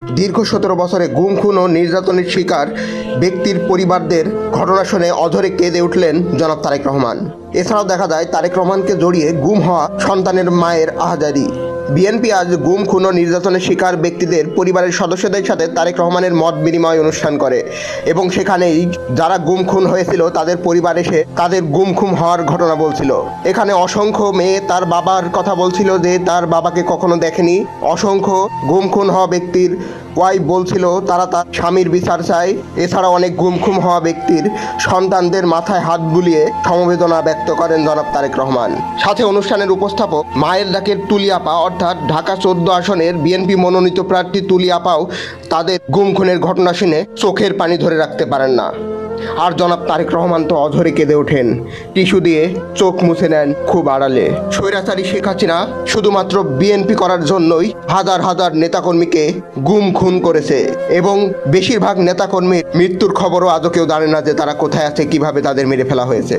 দীর্ঘ 17 বছরে গুম খুন ও নির্যাতনের শিকার ব্যক্তির পরিবারদের ঘটনা শুনে অঝরে কেঁদে উঠলেন জনাব তারেক রহমান। এছাড়াও দেখা যায় তারেক রহমানকে জড়িয়ে গুম হওয়া সন্তানের মায়ের আহাজারি। বিএনপি আজ গুম খুন ও নির্যাতনের শিকার ব্যক্তিদের পরিবারের সদস্যদের সাথে তারেক রহমানের মত বিনিময় অনুষ্ঠান করে এবং সেখানেই যারা গুম খুন হয়েছিল তাদের পরিবার এসে তাদের গুম খুন হওয়ার ঘটনা বলছিল। এখানে অসংখ্য মেয়ে তার বাবার কথা বলছিল যে তার বাবাকে কখনো দেখেনি। অসংখ্য গুম খুন হওয়া ব্যক্তির ওয়াইফ বলছিল তারা তার স্বামীর বিচার চায়। এছাড়া অনেক গুম খুন হওয়া ব্যক্তির সন্তানদের মাথায় হাত বুলিয়ে সমবেদনা ব্যক্ত করেন জনাব তারেক রহমান। সাথে অনুষ্ঠানের উপস্থাপক মায়ের ডাকের তুলি আপা অর্থাৎ ঢাকা 14 আসনের বিএনপি মনোনীত প্রার্থী তুলি আপাও তাদের গুম খুনের ঘটনা শুনে চোখের পানি ধরে রাখতে পারেন না। আর জনাব তারেক রহমান তো অঝরে কেঁদে ওঠেন, টিস্যু দিয়ে চোখ মুছে নেন খুব আড়ালে। স্বৈরাচারী শেখ হাসিনা শুধুমাত্র বিএনপি করার জন্যই হাজার হাজার নেতাকর্মীকে গুম খুন করেছে এবং বেশিরভাগ নেতাকর্মীর মৃত্যুর খবরও আজও কেউ জানে না যে তারা কোথায় আছে, কিভাবে তাদের মেরে ফেলা হয়েছে।